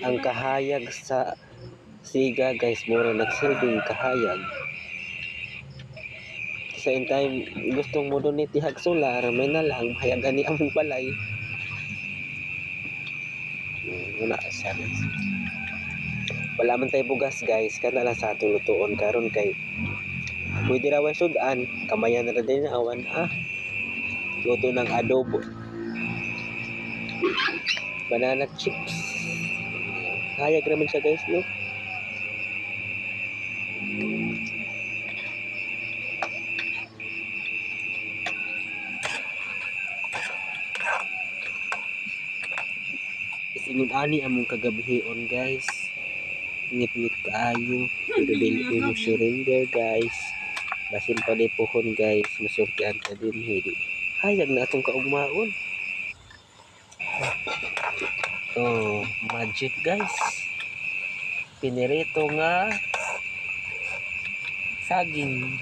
Ang kahayag sa siga guys, mura nagsilbing kahayag. Same time gustong mo doon itihag solar, may na lang hayag ani among balay. Wala siya. Wala man tayo bugas guys, kana lang sa atong lutuon karon kay pwede ra way sudan, kamayan na din awan luto ng adobo. Banana chips. Hayag naman siya guys, no? Ingon ani among kagabihion guys. Ngit-ngit kaayo. Pero dili mo surrender guys. Basin pa di pohon guys. Masultian ka din hidi. Hayag na atong kaugmaon. Oh, magic guys. Pinirito nga saging.